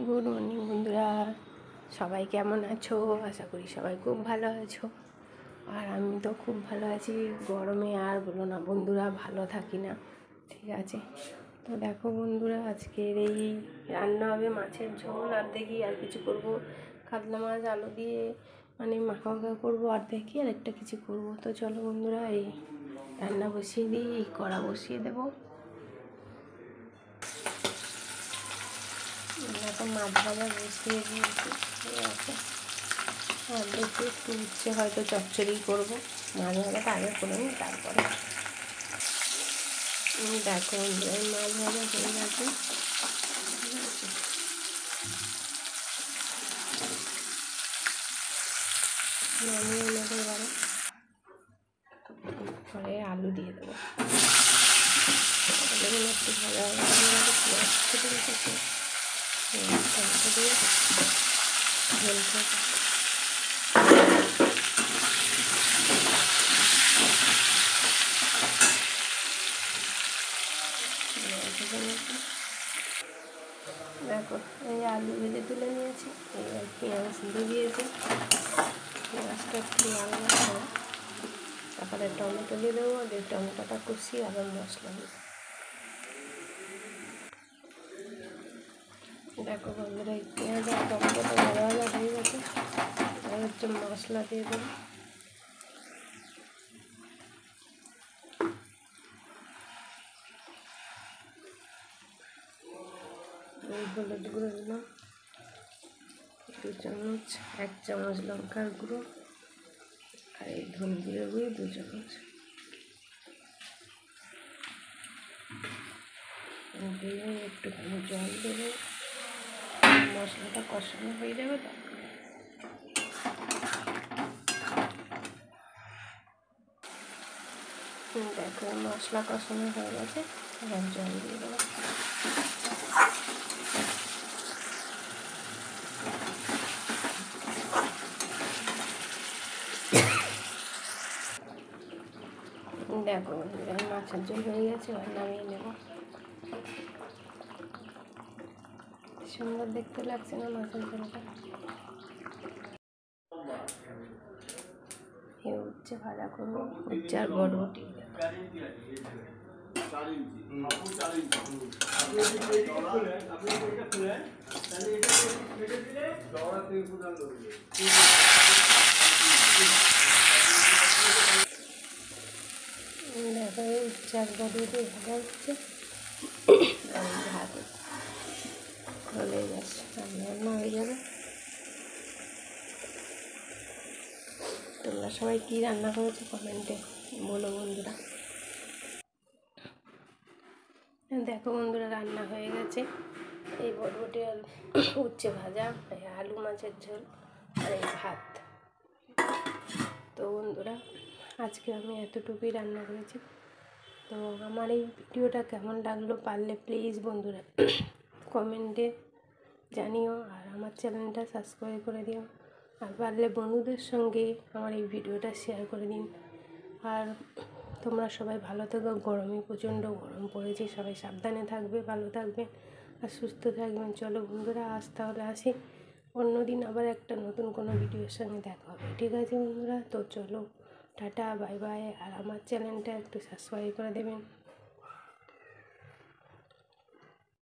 Good morning বন্ধুরা, সবাই কেমন আছো? আশা করি সবাই খুব ভালো আছো। আর আমি তো খুব ভালো আছি। গরমে আর বলো না বন্ধুরা, ভালো থাকি না। ঠিক আছে, তো দেখো বন্ধুরা, আজকের এই রান্না হবে মাছের ঝোল, আর দেখি আর কিছু করব। কাতলা মাছ আলু দিয়ে মানে মাখা মাখা করবো, আর দেখি আর একটা কিছু করব। তো চলো বন্ধুরা, এই রান্না বসিয়ে দিই, এই কড়া বসিয়ে দেবো। এখন মাছ ভাজা বসিয়ে দিয়েছি, ঠিক আছে। আর দেখি একটু উচ্ছে হয়তো চচ্চড়ি করবো, মাছ ভাজাটা আগে করে নিই তারপরে। দেখো মাছ ভাজা হয়ে গেছে, ঠিক আছে। নামিয়ে নেবো এবারে, পরে আলু দিয়ে দেবো। দেখুন একটু ভাজা হয়ে গেছে, পেঁয়াজ কেটে রেখেছি, টমেটো দিয়ে ঝোল করবো। দেখো এই আলু ভেজে তুলে নিয়েছি, এবার পেঁয়াজ দিয়ে দিয়েছি। পেঁয়াজটা একটু লাল করে তারপরে টমেটো দিয়ে দেবো, দিয়ে টমেটোটা কষিয়ে আবার মশলা দেবো। দেখো বন্ধুরা, এই পেঁয়াজ আর টমেটোটা ভাজা ভাজা হয়ে গেছে, আর হচ্ছে মশলা দিয়ে দেবো। হলুদ গুঁড়ো দিলাম 2 চামচ, 1 চামচ লঙ্কার গুঁড়ো, আর এই ধনে গুঁড়ো 2 চামচ দিয়ে একটুখানি জল দেবো। মশলাটা কষানো হয়ে যাবে তো। দেখো মশলা কষানো হয়ে গেছে, এবার জল দিয়ে দেবো। দেখো মাছের ঝোল হয়ে গেছে, এবার নামিয়ে নেব। সুন্দর দেখতে লাগছে না মাছের ঝোলটা? উচ্ছে ভাজা করবো, উচ্ছে আর বরবটি। দেখো উচ্ছে আর বরবটি ভাজা হচ্ছে, ভাত হলে ব্যাস রান্না হয়ে যাবে। তোমরা সবাই কী রান্না করেছো কমেন্টে বলো বন্ধুরা। দেখো বন্ধুরা, রান্না হয়ে গেছে। এই বরবটি আর উচ্ছে ভাজা, আলু মাছের ঝোল, আর এই ভাত। তো বন্ধুরা, আজকে আমি এতটুকুই রান্না করেছি। তো আমার এই ভিডিওটা কেমন লাগলো পারলে প্লিজ বন্ধুরা কমেন্টে জানিও, আর আমার চ্যানেলটা সাবস্ক্রাইব করে দিও, আর পারলে বন্ধুদের সঙ্গে আমার এই ভিডিওটা শেয়ার করে দিন। আর তোমরা সবাই ভালো থেকো, গরমে প্রচণ্ড গরম পড়েছে, সবাই সাবধানে থাকবে, ভালো থাকবেন আর সুস্থ থাকবেন। চলো বন্ধুরা, আজ তাহলে আসি, অন্যদিন আবার একটা নতুন কোনো ভিডিওর সঙ্গে দেখা হবে, ঠিক আছে বন্ধুরা? তো চলো, টাটা, বাই বাই। আর আমার চ্যানেলটা একটু সাবস্ক্রাইব করে দেবেন।